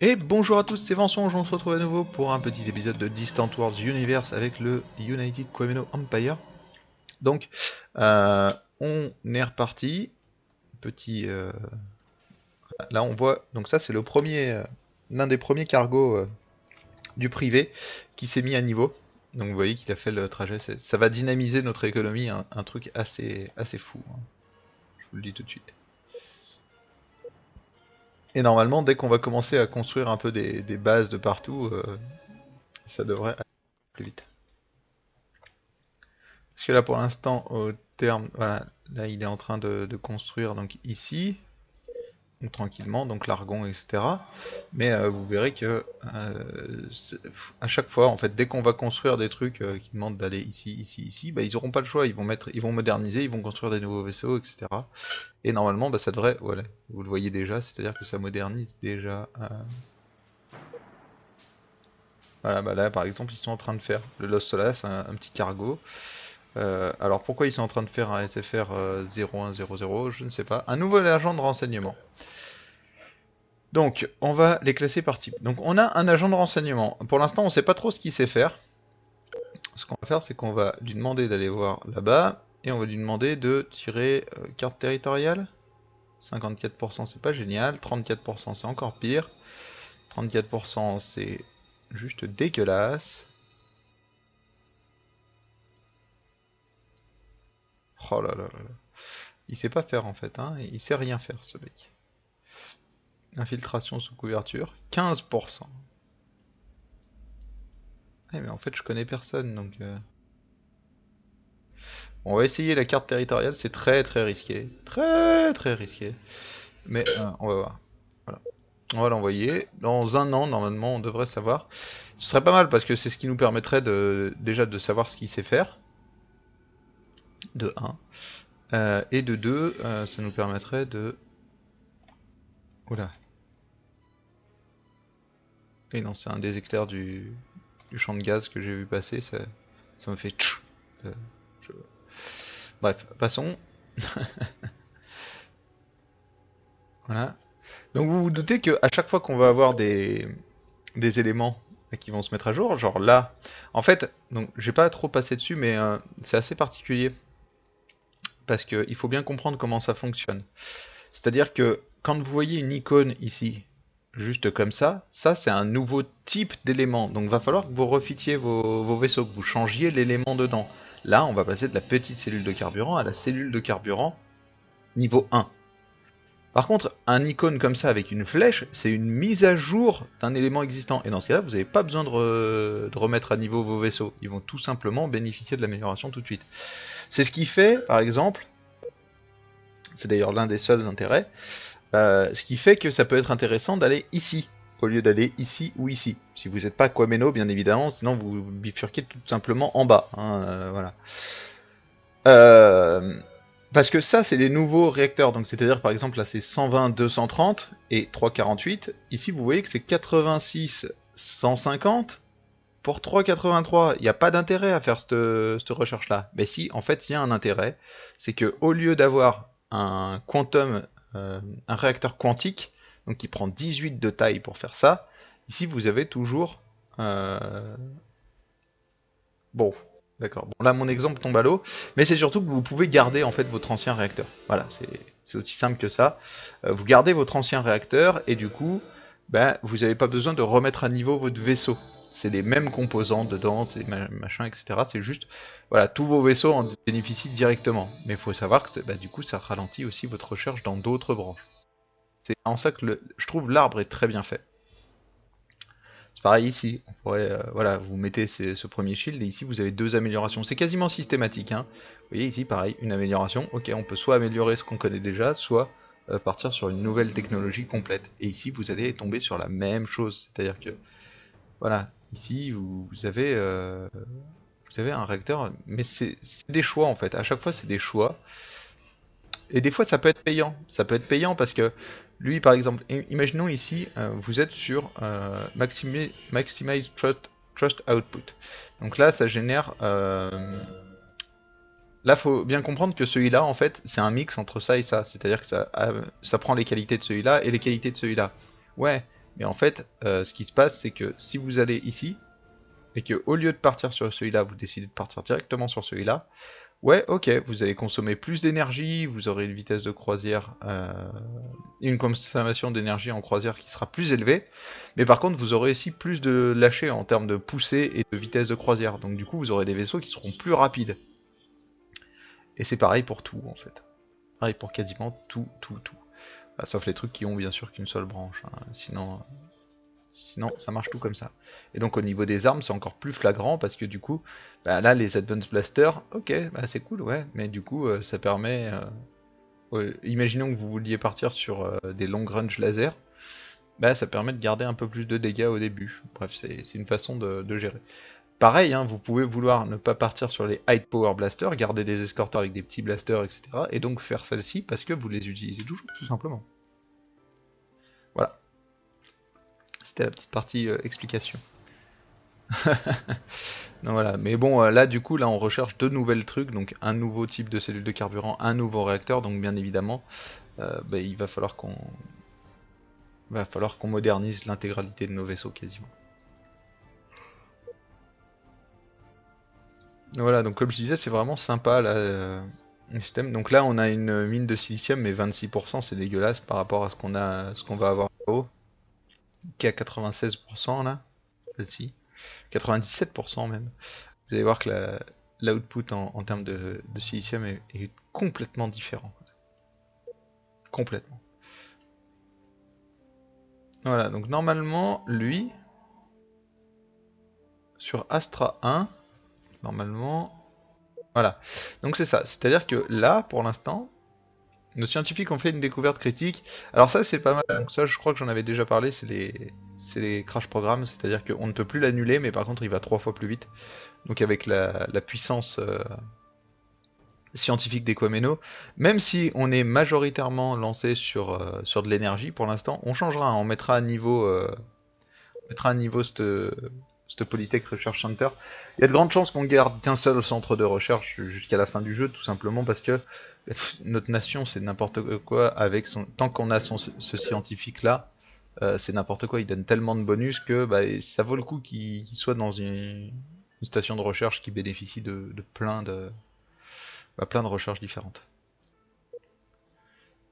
Et bonjour à tous, c'est Vincent, on se retrouve à nouveau pour un petit épisode de Distant Worlds Universe avec le United Quemeno Empire. Donc, on est reparti. Petit, là on voit, donc ça c'est le premier, l'un des premiers cargos du privé qui s'est mis à niveau. Donc vous voyez qu'il a fait le trajet, ça va dynamiser notre économie, un truc assez fou, hein. Je vous le dis tout de suite. Et normalement, dès qu'on va commencer à construire un peu des bases de partout, ça devrait aller plus vite. Parce que là pour l'instant au terme, voilà, là il est en train de construire donc ici, donc tranquillement, donc l'argon, etc. Mais vous verrez que à chaque fois, en fait, dès qu'on va construire des trucs qui demandent d'aller ici, ici, ici, bah, ils auront pas le choix, ils vont moderniser, ils vont construire des nouveaux vaisseaux, etc. Et normalement, bah, ça devrait, voilà, vous le voyez déjà, c'est-à-dire que ça modernise déjà. Voilà, bah là par exemple, ils sont en train de faire le Lost Solas, un petit cargo. Alors pourquoi ils sont en train de faire un SFR 0100, je ne sais pas. Un nouvel agent de renseignement. Donc on va les classer par type. Donc on a un agent de renseignement. Pour l'instant on ne sait pas trop ce qu'il sait faire. Ce qu'on va faire c'est qu'on va lui demander d'aller voir là-bas. Et on va lui demander de tirer carte territoriale. 54% c'est pas génial. 34% c'est encore pire. 34% c'est juste dégueulasse. Oh là là là là. Il sait pas faire en fait, hein. Il sait rien faire ce mec. Infiltration sous couverture, 15%. Eh mais en fait je connais personne donc... Bon, on va essayer la carte territoriale, c'est très risqué. Très risqué. Mais on va voir. Voilà. On va l'envoyer. Dans un an, normalement, on devrait savoir. Ce serait pas mal parce que c'est ce qui nous permettrait déjà de savoir ce qu'il sait faire. De un. Et de 2, ça nous permettrait de... Oula. Et non, c'est un des éclairs du champ de gaz que j'ai vu passer. Ça me fait tchou. Euh, je- Bref, passons. Voilà. Donc vous vous doutez qu'à chaque fois qu'on va avoir des éléments qui vont se mettre à jour, genre là, en fait, donc j'ai pas trop passé dessus, mais c'est assez particulier parce qu'il faut bien comprendre comment ça fonctionne. C'est-à-dire que quand vous voyez une icône ici, juste comme ça c'est un nouveau type d'élément. Donc va falloir que vous refitiez vos vaisseaux, que vous changiez l'élément dedans. Là, on va passer de la petite cellule de carburant à la cellule de carburant niveau 1. Par contre, un icône comme ça avec une flèche, c'est une mise à jour d'un élément existant. Et dans ce cas-là, vous n'avez pas besoin de remettre à niveau vos vaisseaux. Ils vont tout simplement bénéficier de l'amélioration tout de suite. C'est ce qui fait, par exemple, c'est d'ailleurs l'un des seuls intérêts, ce qui fait que ça peut être intéressant d'aller ici, au lieu d'aller ici ou ici. Si vous n'êtes pas Quameno, bien évidemment, sinon vous bifurquez tout simplement en bas. Hein, voilà. Euh, Parce que ça, c'est les nouveaux réacteurs. Donc, c'est-à-dire, par exemple, là, c'est 120, 230 et 348. Ici, vous voyez que c'est 86, 150 pour 383. Il n'y a pas d'intérêt à faire cette recherche-là. Mais si, en fait, il y a un intérêt. C'est que au lieu d'avoir un quantum, un réacteur quantique, donc qui prend 18 de taille pour faire ça, ici, vous avez toujours... Bon, d'accord. Bon, là, mon exemple tombe à l'eau, mais c'est surtout que vous pouvez garder en fait votre ancien réacteur. Voilà, c'est aussi simple que ça. Vous gardez votre ancien réacteur et du coup, ben, vous n'avez pas besoin de remettre à niveau votre vaisseau. C'est les mêmes composants dedans, c'est machin, etc. C'est juste, voilà, tous vos vaisseaux en bénéficient directement. Mais il faut savoir que bah, du coup, ça ralentit aussi votre recherche dans d'autres branches. C'est en ça que je trouve l'arbre est très bien fait. C'est pareil ici, on pourrait, voilà, vous mettez ce premier shield et ici vous avez deux améliorations. C'est quasiment systématique, hein. Vous voyez ici pareil, une amélioration. Ok, on peut soit améliorer ce qu'on connaît déjà, soit partir sur une nouvelle technologie complète. Et ici vous allez tomber sur la même chose, c'est-à-dire que voilà, ici vous avez un réacteur, mais c'est des choix en fait. À chaque fois c'est des choix. Et des fois, ça peut être payant. Ça peut être payant parce que lui, par exemple, imaginons ici, vous êtes sur Maximize Trust Output. Donc là, ça génère... là, faut bien comprendre que celui-là, en fait, c'est un mix entre ça et ça. C'est-à-dire que ça prend les qualités de celui-là et les qualités de celui-là. Ouais, Mais en fait, ce qui se passe, c'est que si vous allez ici, et que au lieu de partir sur celui-là, vous décidez de partir directement sur celui-là, ouais, ok, vous allez consommer plus d'énergie, vous aurez une vitesse de croisière, une consommation d'énergie en croisière qui sera plus élevée, mais par contre vous aurez aussi plus de lâcher en termes de poussée et de vitesse de croisière, donc du coup vous aurez des vaisseaux qui seront plus rapides. Et c'est pareil pour tout en fait. Pareil pour quasiment tout. Bah, sauf les trucs qui ont bien sûr qu'une seule branche, hein. Sinon, ça marche tout comme ça. Et donc au niveau des armes, c'est encore plus flagrant parce que du coup, bah, là les Advanced Blasters, ok, bah, c'est cool, ouais, mais du coup, ça permet. Imaginons que vous vouliez partir sur des long range laser, bah, ça permet de garder un peu plus de dégâts au début. Bref, c'est une façon de gérer. Pareil, hein, vous pouvez vouloir ne pas partir sur les high power blasters, garder des escorteurs avec des petits blasters, etc. Et donc faire celle-ci parce que vous les utilisez toujours, tout simplement. Voilà, c'était la petite partie explication. Donc voilà, mais bon, là du coup, là on recherche deux nouvelles trucs, donc un nouveau type de cellule de carburant, un nouveau réacteur, donc bien évidemment, bah, il va falloir qu'on modernise l'intégralité de nos vaisseaux quasiment. Voilà, donc comme je disais, c'est vraiment sympa là, le système. Donc là, on a une mine de silicium, mais 26%, c'est dégueulasse par rapport à ce qu'on va avoir là-haut, qui est à 96% là, celle-ci, 97% même. Vous allez voir que l'output en termes de silicium est complètement différent. Complètement. Voilà, donc normalement, lui, sur Astra 1, normalement, voilà. Donc c'est ça, c'est-à-dire que là, pour l'instant, nos scientifiques ont fait une découverte critique. Alors ça, c'est pas mal. Donc ça, je crois que j'en avais déjà parlé, c'est les crash programmes, c'est-à-dire qu'on ne peut plus l'annuler, mais par contre, il va 3 fois plus vite. Donc avec la puissance scientifique d'Equameno, même si on est majoritairement lancé sur de l'énergie, pour l'instant, on changera, on mettra à niveau cette Polytech Research Center. Il y a de grandes chances qu'on garde qu'un seul centre de recherche jusqu'à la fin du jeu, tout simplement parce que notre nation c'est n'importe quoi avec tant qu'on a ce scientifique là, c'est n'importe quoi. Il donne tellement de bonus que bah, ça vaut le coup qu'il soit dans une station de recherche qui bénéficie de plein de recherches différentes.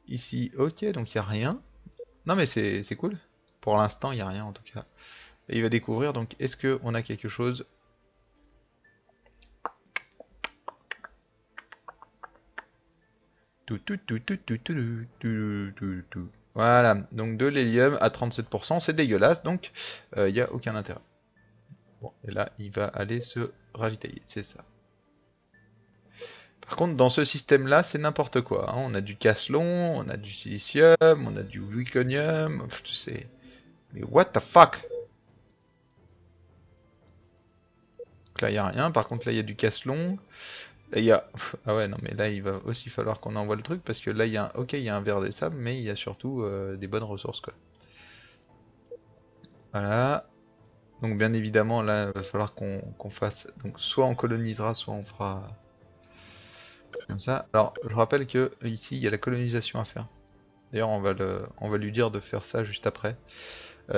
Ici, ok, donc il n'y a rien. Non mais c'est cool. Pour l'instant, il n'y a rien en tout cas. Et il va découvrir, donc est-ce qu'on a quelque chose? Voilà, donc de l'hélium à 37%, c'est dégueulasse, donc il n'y a aucun intérêt. Bon, et là, il va aller se ravitailler, c'est ça. Par contre, dans ce système-là, c'est n'importe quoi, hein. On a du caslon, on a du silicium, on a du wiconium, c'est... Mais what the fuck? Donc là, il n'y a rien, par contre, là, il y a du caslon. Là, il y a... Ah ouais, non, mais là, il va aussi falloir qu'on envoie le truc, parce que là, il y a un... Ok, il y a un verre des sables, mais il y a surtout des bonnes ressources, quoi. Voilà. Donc bien évidemment, là, il va falloir qu'on fasse... Donc soit on colonisera, soit on fera... Comme ça. Alors, je rappelle que ici, il y a la colonisation à faire. D'ailleurs, on va lui dire de faire ça juste après.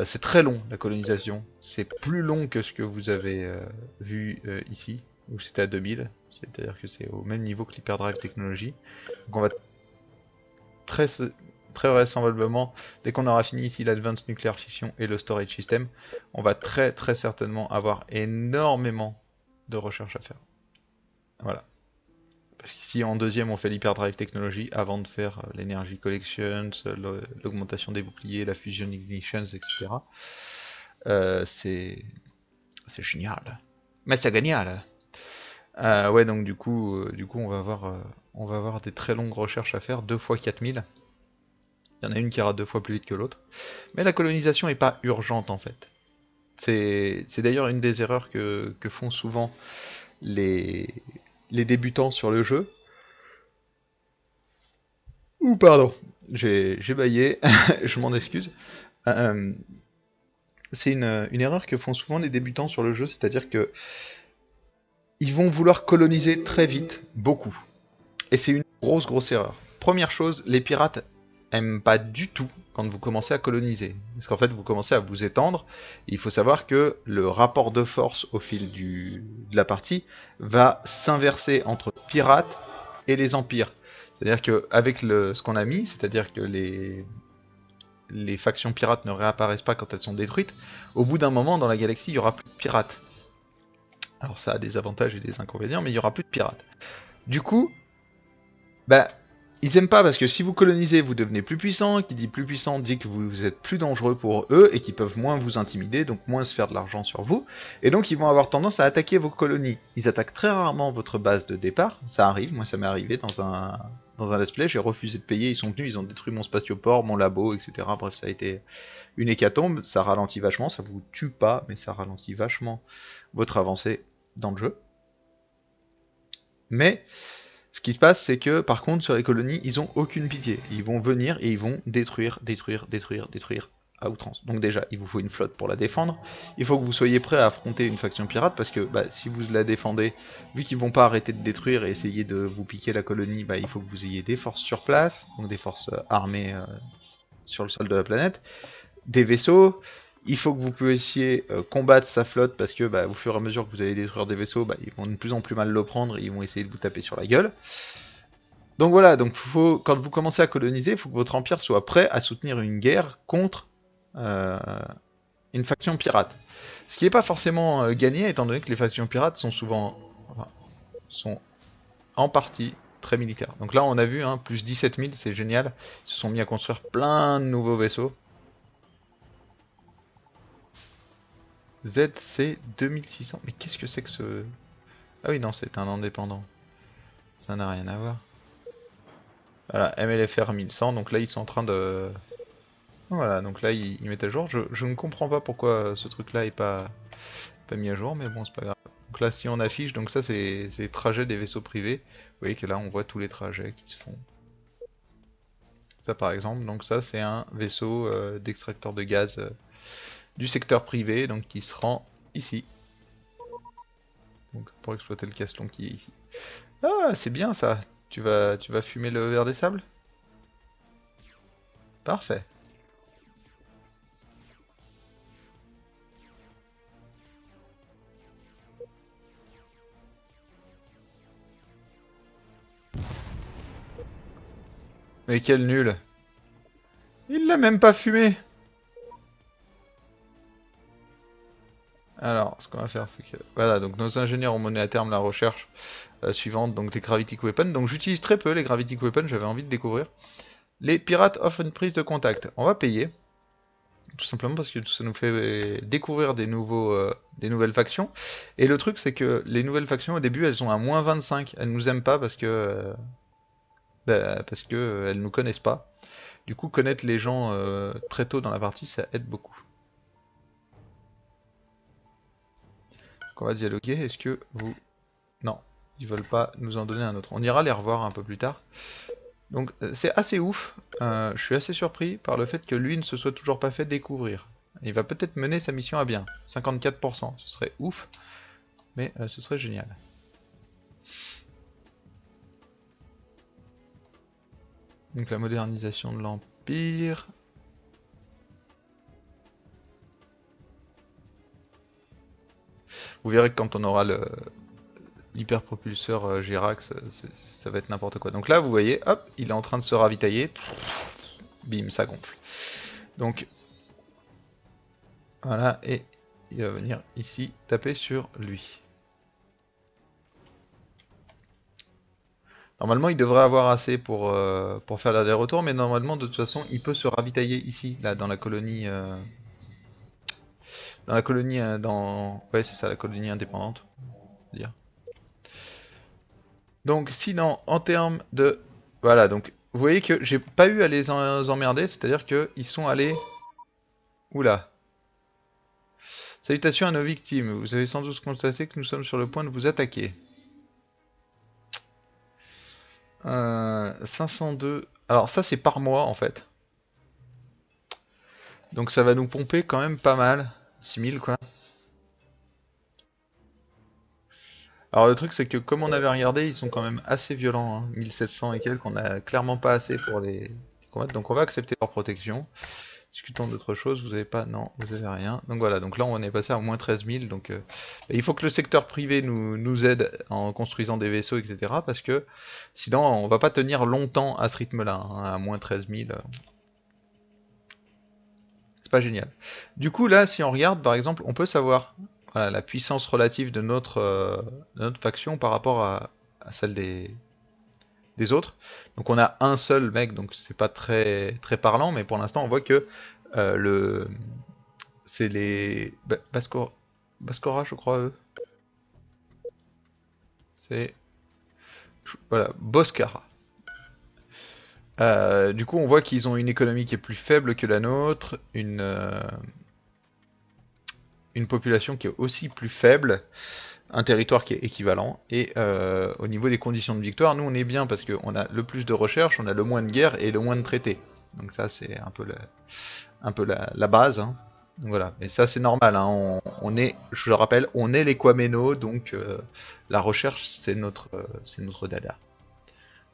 C'est très long, la colonisation. C'est plus long que ce que vous avez vu ici, où c'était à 2000. C'est-à-dire que c'est au même niveau que l'Hyperdrive Technology. Donc on va très, très vraisemblablement, dès qu'on aura fini ici l'Advanced Nuclear Fission et le Storage System, on va très certainement avoir énormément de recherches à faire. Voilà. Parce qu'ici en deuxième on fait l'Hyperdrive Technology avant de faire l'Energy Collections, l'augmentation des boucliers, la Fusion Ignitions, etc. C'est génial. Mais c'est génial. Ouais, donc du coup on va avoir des très longues recherches à faire, 2 fois 4000. Il y en a une qui ira 2 fois plus vite que l'autre. Mais la colonisation n'est pas urgente en fait. C'est d'ailleurs une des erreurs que font souvent les, les débutants sur le jeu. Ou pardon, j'ai baillé, je m'en excuse. Euh, c'est une erreur que font souvent les débutants sur le jeu, c'est-à-dire que ils vont vouloir coloniser très vite, beaucoup. Et c'est une grosse erreur. Première chose, les pirates, aime pas du tout quand vous commencez à coloniser. Parce qu'en fait, vous commencez à vous étendre. Et il faut savoir que le rapport de force au fil de la partie va s'inverser entre pirates et les empires. C'est-à-dire qu'avec ce qu'on a mis, c'est-à-dire que les factions pirates ne réapparaissent pas quand elles sont détruites, au bout d'un moment dans la galaxie, il y aura plus de pirates. Alors ça a des avantages et des inconvénients, mais il y aura plus de pirates. Du coup, bah, ils aiment pas parce que si vous colonisez, vous devenez plus puissant. Qui dit plus puissant dit que vous êtes plus dangereux pour eux et qu'ils peuvent moins vous intimider, donc moins se faire de l'argent sur vous. Et donc ils vont avoir tendance à attaquer vos colonies. Ils attaquent très rarement votre base de départ. Ça arrive, moi ça m'est arrivé dans un let's play, j'ai refusé de payer, ils sont venus, ils ont détruit mon spatioport, mon labo, etc. Bref, ça a été une hécatombe, ça ralentit vachement, ça vous tue pas, mais ça ralentit vachement votre avancée dans le jeu. Mais ce qui se passe, c'est que par contre, sur les colonies, ils ont aucune pitié. Ils vont venir et ils vont détruire à outrance. Donc déjà, il vous faut une flotte pour la défendre. Il faut que vous soyez prêt à affronter une faction pirate parce que si vous la défendez, vu qu'ils vont pas arrêter de détruire et essayer de vous piquer la colonie, il faut que vous ayez des forces sur place, donc des forces armées sur le sol de la planète, des vaisseaux. Il faut que vous puissiez combattre sa flotte parce que au fur et à mesure que vous allez détruire des vaisseaux, ils vont de plus en plus mal le prendre et ils vont essayer de vous taper sur la gueule. Donc voilà, quand vous commencez à coloniser, il faut que votre empire soit prêt à soutenir une guerre contre euh, une faction pirate. Ce qui n'est pas forcément gagné, étant donné que les factions pirates sont sont en partie très militaires. Donc là, on a vu, plus 17 000, c'est génial. Ils se sont mis à construire plein de nouveaux vaisseaux. ZC 2600, mais qu'est-ce que c'est que ce... Ah oui, non, c'est un indépendant. Ça n'a rien à voir. Voilà, MLFR 1100, donc là, ils sont en train de... Voilà, donc là ils mettent à jour. Je ne comprends pas pourquoi ce truc-là est pas mis à jour, mais bon, c'est pas grave. Donc là, si on affiche, donc ça c'est les trajets des vaisseaux privés. Vous voyez que là on voit tous les trajets qui se font. Ça par exemple, donc ça c'est un vaisseau d'extracteur de gaz du secteur privé, donc qui se rend ici. Donc pour exploiter le castelon qui est ici. Ah, c'est bien ça. Tu vas fumer le verre des sables? Parfait. Mais quel nul. Il l'a même pas fumé. Alors, ce qu'on va faire, c'est que... Voilà, donc nos ingénieurs ont mené à terme la recherche suivante, donc des Gravity Weapons. Donc j'utilise très peu les Gravity Weapons, j'avais envie de découvrir. Les pirates offrent une prise de contact. On va payer, tout simplement parce que ça nous fait découvrir des nouvelles factions. Et le truc, c'est que les nouvelles factions, au début, elles ont un moins 25. Elles nous aiment pas parce que elles nous connaissent pas. Du coup, connaître les gens très tôt dans la partie, ça aide beaucoup. Donc on va dialoguer. Est-ce que vous... Non, ils veulent pas nous en donner un autre. On ira les revoir un peu plus tard. Donc c'est assez ouf. Je suis assez surpris par le fait que lui ne se soit toujours pas fait découvrir. Il va peut-être mener sa mission à bien. 54%, ce serait ouf, mais ce serait génial. Donc la modernisation de l'Empire. Vous verrez que quand on aura l'hyperpropulseur Girax, ça va être n'importe quoi. Donc là, vous voyez, hop, il est en train de se ravitailler. Bim, ça gonfle. Donc, voilà, et il va venir ici taper sur lui. Normalement, il devrait avoir assez pour faire l'aller-retour, mais normalement, de toute façon, il peut se ravitailler ici, là, dans la colonie... dans la colonie... Ouais, c'est ça, la colonie indépendante. Dire. Donc, sinon, en termes de... Voilà, donc, vous voyez que j'ai pas eu à les emmerder, c'est-à-dire qu'ils sont allés... Oula. Salutations à nos victimes, vous avez sans doute constaté que nous sommes sur le point de vous attaquer. 502... Alors ça c'est par mois en fait. Donc ça va nous pomper quand même pas mal. 6000 quoi. Alors le truc c'est que comme on avait regardé, ils sont quand même assez violents. 1700 et quelques, on a clairement pas assez pour les combattre. Donc on va accepter leur protection. Discutons d'autre chose, vous avez pas, non, vous avez rien. Donc voilà, donc là on est passé à moins 13 000, donc il faut que le secteur privé nous aide en construisant des vaisseaux, etc. Parce que sinon on va pas tenir longtemps à ce rythme-là, hein, à moins 13 000. C'est pas génial. Du coup là, si on regarde par exemple, on peut savoir voilà, la puissance relative de notre faction par rapport à celle des autres. Donc on a un seul mec, donc c'est pas très parlant, mais pour l'instant on voit que le c'est les Bascora, je crois, eux. C'est voilà, Boscara. Du coup, on voit qu'ils ont une économie qui est plus faible que la nôtre, une population qui est aussi plus faible, un territoire qui est équivalent, et au niveau des conditions de victoire, nous on est bien parce qu'on a le plus de recherche, on a le moins de guerre et le moins de traités. Donc ça c'est un peu la base. Hein. Donc voilà, et ça c'est normal, hein. On est, je le rappelle, on est les Quameno, donc la recherche c'est notre dada.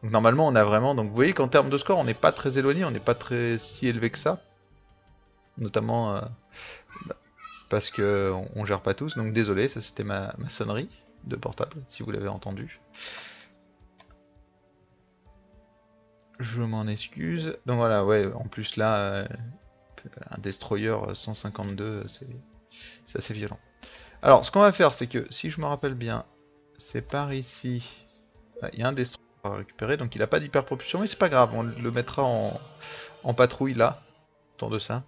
Donc normalement on a vraiment, donc vous voyez qu'en termes de score on n'est pas très éloigné, on n'est pas très si élevé que ça, notamment parce que on gère pas tous, donc désolé, ça c'était ma sonnerie de portable, si vous l'avez entendu. Je m'en excuse. Donc voilà, ouais, en plus là, un destroyer 152, c'est assez violent. Alors, ce qu'on va faire, c'est que, si je me rappelle bien, c'est par ici. Il y a un destroyer à récupérer, donc il n'a pas d'hyperpropulsion, mais c'est pas grave, on le mettra en patrouille là, autour de ça.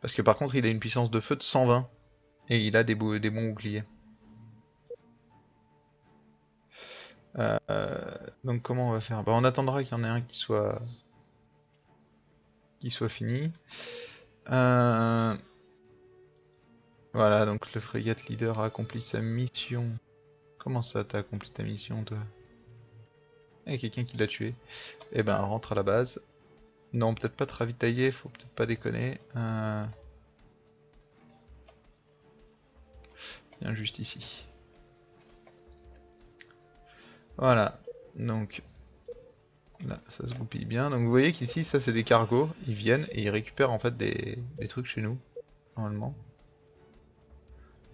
Parce que par contre, il a une puissance de feu de 120, et il a des bons boucliers. Donc comment on va faire? Bah, on attendra qu'il y en ait un qui soit fini. Voilà, donc le frégate leader a accompli sa mission. Comment ça, t'as accompli ta mission, toi? Il y a quelqu'un qui l'a tué. Eh ben, rentre à la base. Non, peut-être pas te ravitailler, faut peut-être pas déconner. Viens juste ici. Voilà, donc là, ça se goupille bien. Donc vous voyez qu'ici, ça c'est des cargos. Ils viennent et ils récupèrent en fait des trucs chez nous, normalement.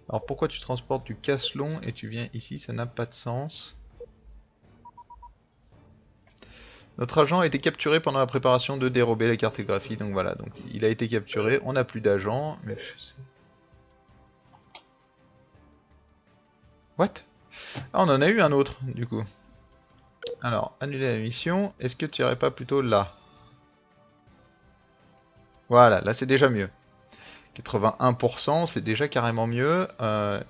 Alors pourquoi tu transportes du casse-long et tu viens ici? Ça n'a pas de sens. Notre agent a été capturé pendant la préparation de dérober la cartographie. Donc voilà, donc il a été capturé. On n'a plus d'agent. Mais what? Ah, on en a eu un autre, du coup. Alors, annuler la mission. Est-ce que tu irais pas plutôt là? Voilà, là c'est déjà mieux. 81%, c'est déjà carrément mieux.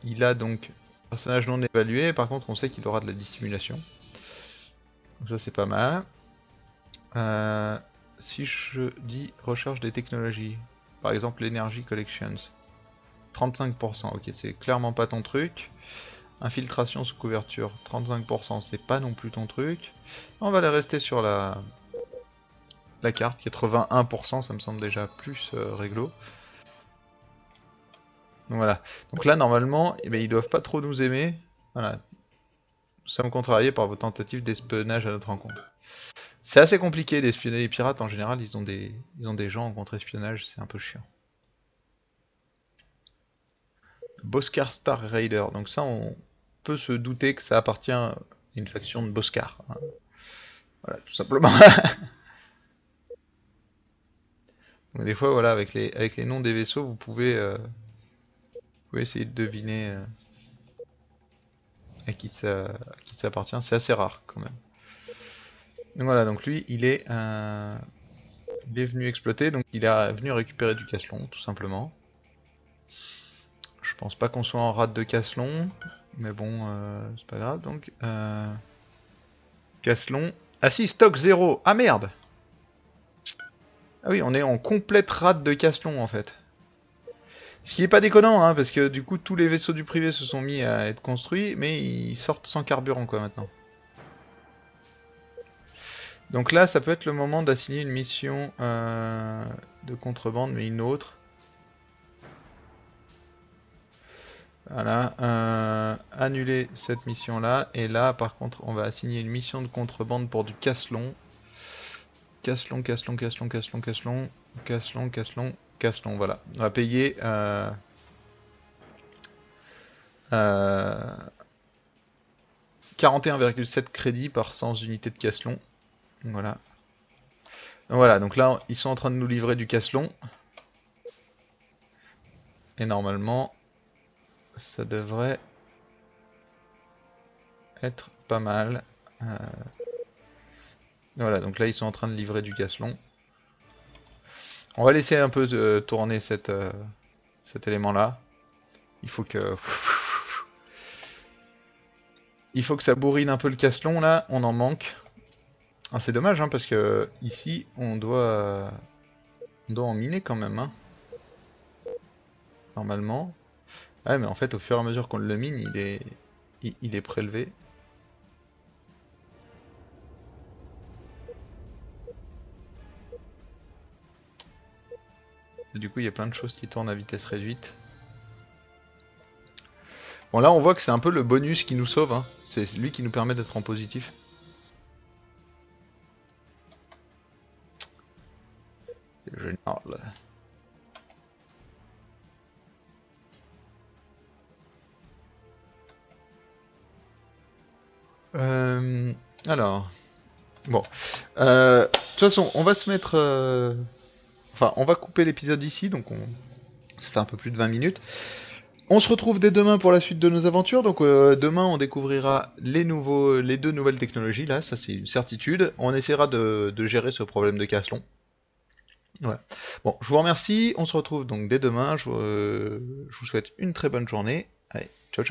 Il a donc personnage non évalué. Par contre, on sait qu'il aura de la dissimulation. Donc ça c'est pas mal. Si je dis recherche des technologies, par exemple l'Energy Collections, 35%, ok, c'est clairement pas ton truc. Infiltration sous couverture, 35%, c'est pas non plus ton truc. On va aller rester sur la carte, 81%, ça me semble déjà plus réglo. Donc voilà. Donc là, normalement, eh bien, ils doivent pas trop nous aimer. Voilà. Nous sommes contrariés par vos tentatives d'espionnage à notre rencontre. C'est assez compliqué d'espionner les pirates, en général, ils ont des gens en contre-espionnage, c'est un peu chiant. Boscar Star Raider, donc ça, on peut se douter que ça appartient à une faction de Boscar. Hein. Voilà, tout simplement. Donc des fois, voilà, avec les noms des vaisseaux, vous pouvez essayer de deviner à qui ça appartient. C'est assez rare, quand même. Donc voilà, donc lui, il est venu exploiter, donc il est venu récupérer du casse-long, tout simplement. Je pense pas qu'on soit en rate de casse-long, mais bon, c'est pas grave, donc... casse-long... Ah si, stock 0. Ah merde! Ah oui, on est en complète rate de casse-long, en fait. Ce qui est pas déconnant, hein, parce que du coup, tous les vaisseaux du privé se sont mis à être construits, mais ils sortent sans carburant, quoi, maintenant. Donc là, ça peut être le moment d'assigner une mission de contrebande, mais une autre. Voilà, annuler cette mission là, et là par contre on va assigner une mission de contrebande pour du casse-long. Caslon, Caslon, Caslon, Caslon, Caslon, Caslon, Caslon, Caslon, voilà. On va payer 41,7 crédits par 100 unités de Caslon. Voilà. Voilà, donc là, ils sont en train de nous livrer du Caslon. Et normalement, ça devrait être pas mal. Voilà, donc là, ils sont en train de livrer du Caslon. On va laisser un peu tourner cet élément-là. Il faut que... Il faut que ça bourrine un peu le Caslon, là. On en manque. Ah, c'est dommage, hein, parce que ici, on doit en miner quand même, hein. Normalement. Ouais, mais en fait, au fur et à mesure qu'on le mine, il est prélevé. Et du coup, il y a plein de choses qui tournent à vitesse réduite. Bon, là, on voit que c'est un peu le bonus qui nous sauve, hein. C'est lui qui nous permet d'être en positif. C'est génial. Alors... Bon. De toute façon, on va se mettre... Enfin, on va couper l'épisode ici, donc ça fait un peu plus de 20 minutes. On se retrouve dès demain pour la suite de nos aventures. Donc demain, on découvrira les deux nouvelles technologies, là, ça c'est une certitude. On essaiera de gérer ce problème de Caslon. Ouais. Bon, je vous remercie. On se retrouve donc dès demain. Je vous souhaite une très bonne journée. Allez, ciao ciao.